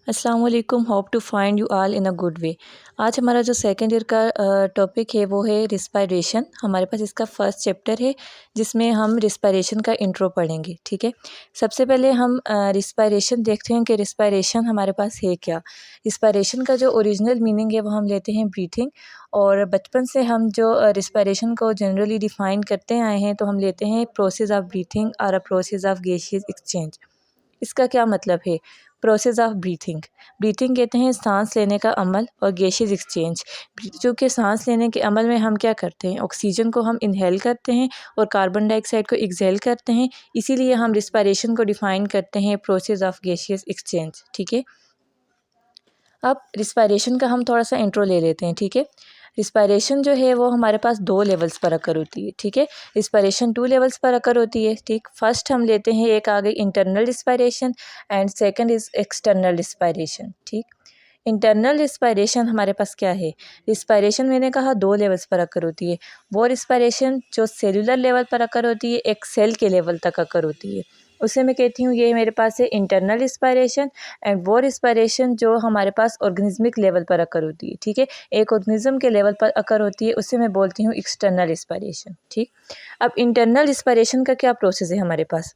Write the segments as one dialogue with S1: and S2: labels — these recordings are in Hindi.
S1: अस्सलाम वालेकुम, hope to find you all in a good way. आज हमारा जो सेकंड ईयर का टॉपिक है वो है रिस्पायरेशन। हमारे पास इसका फर्स्ट चैप्टर है जिसमें हम रिस्पायरेशन का इंट्रो पढ़ेंगे। ठीक है, सबसे पहले हम रिस्पायरेशन देखते हैं कि रिस्पायरेशन हमारे पास है क्या। रिस्पायरेशन का जो ओरिजिनल मीनिंग है वो हम लेते हैं ब्रीथिंग, और बचपन से हम जो रिस्पायरेशन को जनरली डिफ़ाइन करते आए हैं तो हम लेते हैं प्रोसेस ऑफ ब्रीथिंग और a process of gaseous exchange. इसका क्या मतलब है? प्रोसेस ऑफ ब्रीथिंग, ब्रीथिंग कहते हैं सांस लेने का अमल, और गैसेस एक्सचेंज, चूँकि सांस लेने के अमल में हम क्या करते हैं, ऑक्सीजन को हम इनहेल करते हैं और कार्बन डाइऑक्साइड को एक्सहेल करते हैं, इसीलिए हम रिस्पायरेशन को डिफ़ाइन करते हैं प्रोसेस ऑफ गैसियस एक्सचेंज। ठीक है, अब रिस्पायरेशन का हम थोड़ा सा इंट्रो ले लेते हैं। ठीक है, रिस्पायरेशन जो है वो हमारे पास 2 लेवल्स पर अकर होती है। ठीक है, रिस्पायरेशन 2 लेवल्स पर अकर होती है। ठीक, फर्स्ट हम लेते हैं, एक आ गई internal respiration and second is external respiration. ठीक, इंटरनल रिस्पायरेशन हमारे पास क्या है? रिस्पायरेशन मैंने कहा 2 लेवल्स पर अकर होती है। वो रिस्पायरेशन जो सेलुलर लेवल पर अकर होती है, एक सेल के लेवल तक अकर होती है, उसे मैं कहती हूँ ये मेरे पास है इंटरनल रिस्पायरेशन। एंड वो रिस्पायरेशन जो हमारे पास ऑर्गेनिज्मिक लेवल पर अकर होती है, ठीक है, एक ऑर्गेनिज्म के लेवल पर अकर होती है, उसे मैं बोलती हूँ एक्सटर्नल रिस्पायरेशन। ठीक, अब इंटरनल रिस्पायरेशन का क्या प्रोसेस है हमारे पास?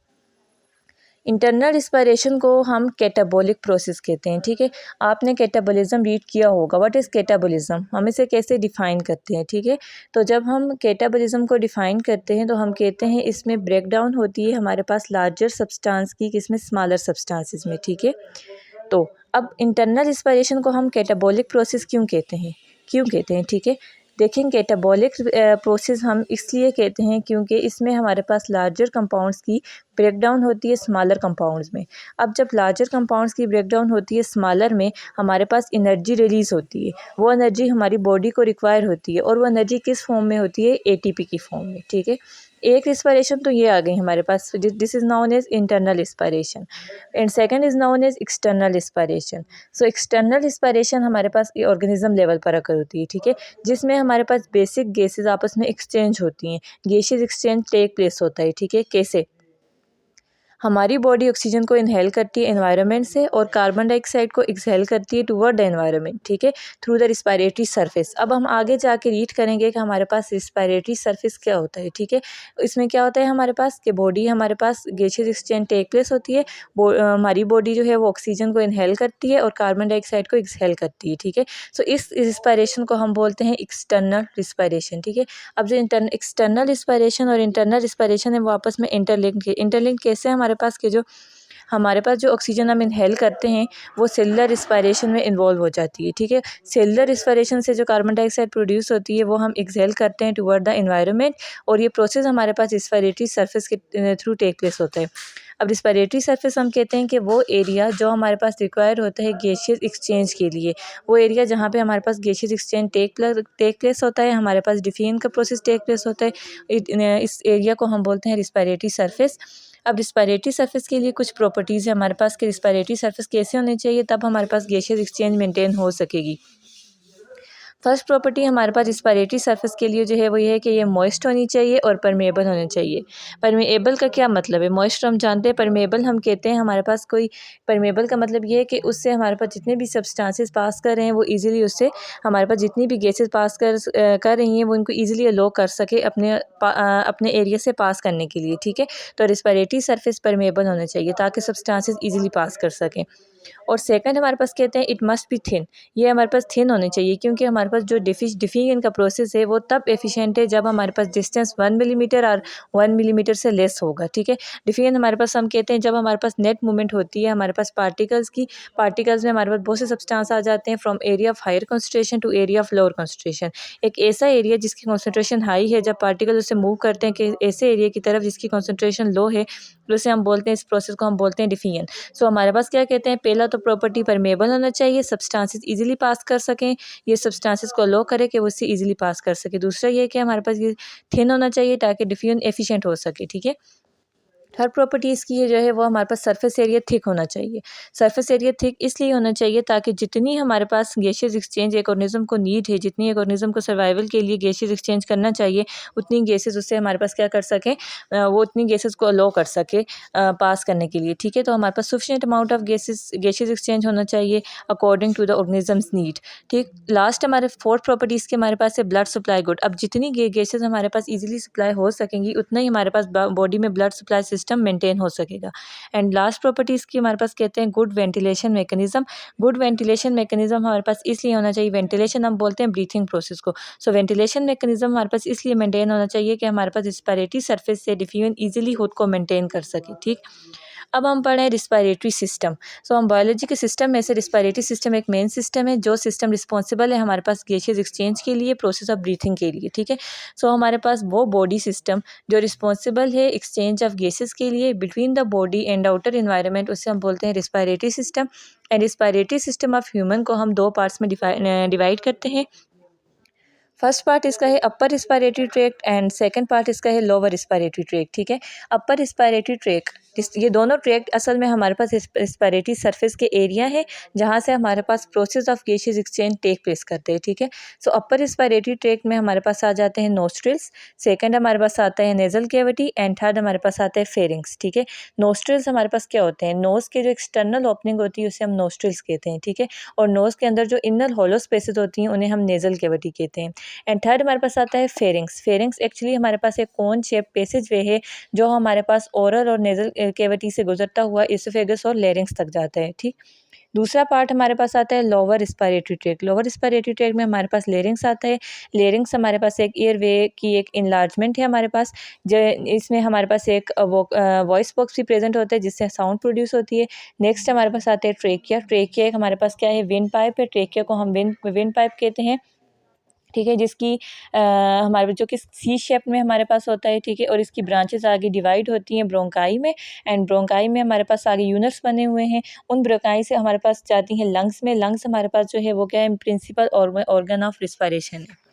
S1: इंटरनल रिस्पायरेशन को हम कैटाबॉलिक प्रोसेस कहते हैं। ठीक है, आपने कैटाबॉलिज्म रीड किया होगा। व्हाट इज़ कैटाबॉलिज्म, हम इसे कैसे डिफ़ाइन करते हैं? ठीक है, तो जब हम कैटाबॉलिज्म को डिफ़ाइन करते हैं तो हम कहते हैं इसमें ब्रेक डाउन होती है हमारे पास लार्जर सब्सटेंस की किसमें, स्मॉलर सब्सटेंसेस में। ठीक है, तो अब इंटरनल रिस्पायरेशन को हम कैटाबॉलिक प्रोसेस क्यों कहते हैं? ठीक है, देखें, कैटाबॉलिक प्रोसेस हम इसलिए कहते हैं क्योंकि इसमें हमारे पास लार्जर कंपाउंड्स की ब्रेकडाउन होती है स्मॉलर कंपाउंड्स में। अब जब लार्जर कंपाउंड्स की ब्रेकडाउन होती है स्मॉलर में, हमारे पास एनर्जी रिलीज़ होती है। वो एनर्जी हमारी बॉडी को रिक्वायर होती है, और वो एनर्जी किस फॉर्म में होती है? एटीपी की फॉर्म में। ठीक है, एक रिस्पायरेशन तो ये आ गई हमारे पास, this is known as internal respiration, and second is known as external respiration. So external respiration हमारे पास ये ऑर्गेनिज्म लेवल पर अकर होती है। ठीक है, जिसमें हमारे पास बेसिक गैसेस आपस में एक्सचेंज होती हैं, गैसेस एक्सचेंज टेक प्लेस होता है। ठीक है, कैसे? हमारी बॉडी ऑक्सीजन को इनहेल करती है एनवायरनमेंट से, और कार्बन डाइऑक्साइड को एक्सहेल करती है टुवर्ड द एनवायरनमेंट। ठीक है, थ्रू द रिस्पायरेटरी सरफेस। अब हम आगे जाके रीड करेंगे कि हमारे पास रिस्पायरेटरी सरफेस क्या होता है। ठीक है, इसमें क्या होता है हमारे पास कि बॉडी, हमारे पास गैसेस एक्सचेंज टेक प्लेस होती है, हमारी बॉडी जो है वो ऑक्सीजन को इनहेल करती है और कार्बन डाइऑक्साइड को एक्सहेल करती है। ठीक है, सो इस रिस्पायरेशन को हम बोलते हैं एक्सटर्नल रिस्पायरेशन। ठीक है, अब जो एक्सटर्नल रिस्पायरेशन और इंटरनल रिस्पायरेशन है वो आपस में इंटरलिंक कैसे? हमारे पास जो ऑक्सीजन हम इनहेल करते हैं वो सेलुलर रिस्पायरेशन में इन्वॉल्व हो जाती है। ठीक है, सेलुलर रिस्पायरेशन से जो कार्बन डाइऑक्साइड प्रोड्यूस होती है वो हम एक्सहेल करते हैं टुवर्ड द एनवायरनमेंट, और ये प्रोसेस हमारे पास रिस्पायरेटरी सरफेस के थ्रू टेक प्लेस होता है। अब रिस्पायरेटरी सरफेस हम कहते हैं कि वो एरिया जो हमारे पास रिक्वायर होता है गैसियस एक्सचेंज के लिए, वो एरिया जहाँ पे हमारे पास गैसियस एक्सचेंज टेक प्लेस होता है, हमारे पास डिफिन का प्रोसेस टेक प्लेस होता है। इस एरिया को हम बोलते हैं रिस्पायरेटरी सरफेस। अब रिस्पायरेटरी सरफेस के लिए कुछ प्रॉपर्टीज़ है हमारे पास कि रिस्पायरेटरी सरफेस कैसे होनी चाहिए, तब हमारे पास गैसियस एक्सचेंज मेंटेन हो सकेगी। फर्स्ट प्रॉपर्टी हमारे पास रिस्पायरेटरी सरफेस के लिए जो है वो ये है कि ये मॉइस्ट होनी चाहिए और परमेएबल होनी चाहिए। परमेएबल का क्या मतलब है? मॉइस्ट हम जानते हैं, परमेएबल हम कहते हैं हमारे पास कोई, परमेएबल का मतलब ये है कि उससे हमारे पास जितने भी सब्सटेंसेस पास कर रहे हैं वो ईजिली उससे, हमारे पास जितनी भी गैसेस पास कर रही हैं वो इनको ईजिली अलो कर सके अपने एरिया से पास करने के लिए। ठीक है, तो रिस्पायरेटरी सरफेस परमेएबल होना चाहिए ताकि सब्सटेंसेस ईजिली पास कर सकें। और सेकंड हमारे पास कहते हैं इट मस्ट बी थिन, ये हमारे पास थिन होनी चाहिए, क्योंकि हमारे पास जो डिफिशन का प्रोसेस है वो तब एफिशिएंट है जब हमारे पास डिस्टेंस 1 मिलीमीटर और 1 मिलीमीटर से लेस होगा। ठीक है, डिफिशन हमारे पास हम कहते हैं जब हमारे पास नेट मूवमेंट होती है हमारे पास पार्टिकल्स में हमारे पास बहुत से सब्सटेंस आ जाते हैं from area of higher concentration to area of lower concentration. एक ऐसा एरिया जिसकी कॉन्सेंट्रेशन हाई है, जब पार्टिकल उससे मूव करते हैं कि ऐसे एरिया की तरफ जिसकी कॉन्सेंट्रेशन लो है, तो उसे हम बोलते हैं, इस प्रोसेस को हम बोलते हैं डिफिशन। सो हमारे पास क्या कहते हैं, पहला तो प्रॉपर्टी परमेबल होना चाहिए, सब्सटेंसेस इजीली पास कर सकें, ये सब्सटेंसेस को लो करे कि वो उससे इजीली पास कर सके। दूसरा ये कि हमारे पास ये थिन होना चाहिए ताकि डिफ्यूजन एफिशिएंट हो सके। ठीक है, थर्ड प्रॉपर्टी इसकी है जो है वो हमारे पास सरफेस एरिया थिक होना चाहिए। सरफेस एरिया थिक इसलिए होना चाहिए ताकि जितनी हमारे पास गैसियस एक्सचेंज एक ऑर्गेनिज्म को नीड है, जितनी एक ऑर्गेनिज्म को सर्वाइवल के लिए गैसियस एक्सचेंज करना चाहिए, उतनी गैसेस उससे हमारे पास क्या कर सकें, वो उतनी गैसेस को अलो कर सके पास करने के लिए। ठीक है, तो हमारे पास sufficient amount of gases exchange होना चाहिए according to the organisms need. ठीक, लास्ट हमारे फोर्थ प्रॉपर्टीज़ के हमारे पास है ब्लड सप्लाई गुड। अब जितनी गैसेस हमारे पास इजीली सप्लाई हो सकेंगी उतना ही हमारे पास बॉडी में ब्लड सप्लाई सिस्टम मेंटेन हो सकेगा। एंड लास्ट प्रॉपर्टीज़ की हमारे पास कहते हैं good ventilation mechanism. Good ventilation mechanism हमारे पास इसलिए होना चाहिए, वेंटिलेशन हम बोलते हैं ब्रीथिंग प्रोसेस को। सो वेंटिलेशन मैकेनिज्म हमारे पास इसलिए मेंटेन होना चाहिए कि हमारे पास रिस्पायरेटरी सरफेस से डिफ्यूजन इजीली खुद को मेंटेन कर सके। ठीक, अब हम पढ़ें रिस्पायरेटरी सिस्टम। सो हम बायोलॉजी के सिस्टम में से रिस्पायरेटरी सिस्टम एक मेन सिस्टम है जो सिस्टम रिस्पॉन्सिबल है हमारे पास गैसियस एक्सचेंज के लिए, प्रोसेस ऑफ ब्रीथिंग के लिए। ठीक है, सो हमारे पास वो बॉडी सिस्टम जो रिस्पॉन्सिबल है एक्सचेंज ऑफ गैसेस के लिए between the body and outer environment, उसे हम बोलते हैं respiratory system. And respiratory system of human को हम दो पार्ट्स में डिवाइड करते हैं। फर्स्ट पार्ट इसका है upper respiratory tract and second part इसका है लोअर रिस्पायरेटरी ट्रैक्ट। ठीक है, अपर रिस्पायरेटरी ट्रैक्ट, ये दोनों ट्रैक्ट असल में हमारे पास रिस्पायरेटरी सरफेस के एरिया है जहाँ से हमारे पास process of gaseous exchange take place करते हैं। ठीक है, सो अपर रिस्पायरेटरी ट्रैक्ट में हमारे पास आ जाते हैं नोस्ट्रिल्स, सेकंड हमारे पास आता है नेजल कैविटी एंड थर्ड हमारे पास आता है फेरिंग्स। ठीक है, नोस्ट्रिल्स हमारे पास क्या होते हैं, नोज़ के जो एक्सटर्नल ओपनिंग होती है उसे हम नोस्ट्रिल्स कहते हैं। ठीक है, और नोज़ के अंदर जो इनर होलो स्पेसेस होती हैं उन्हें हम नेजल कैविटी कहते हैं। एंड थर्ड हमारे पास आता है फेरिंग्स। फेरिंग्स एक्चुअली हमारे पास एक कोन शेप पैसेज वे है जो हमारे पास ओरल और नेजल कैविटी से गुजरता हुआ इसोफेगस और लेरिंग्स तक जाता है। ठीक, दूसरा पार्ट हमारे पास आता है lower respiratory tract. Lower respiratory tract में हमारे पास लेरिंग्स आता है। लेरिंग्स हमारे पास एक एयर वे की एक इनलार्जमेंट है हमारे पास, जो इसमें हमारे पास एक वॉइस बॉक्स भी प्रेजेंट होता है जिससे साउंड प्रोड्यूस होती है। नेक्स्ट हमारे पास आता है ट्रेकिया। ट्रेकिया एक हमारे पास क्या है, विंड पाइप है। ट्रेकिया को हम विंड पाइप कहते हैं। ठीक है, जिसकी हमारे जो कि सी शेप में हमारे पास होता है। ठीक है, और इसकी ब्रांचेस आगे डिवाइड होती हैं ब्रोंकाई में, एंड ब्रोंकाई में हमारे पास आगे यूनिट्स बने हुए हैं। उन ब्रोंकाई से हमारे पास जाती हैं लंग्स में। लंग्स हमारे पास जो है वो क्या है, प्रिंसिपल ऑर्गन ऑफ रिस्पायरेशन है।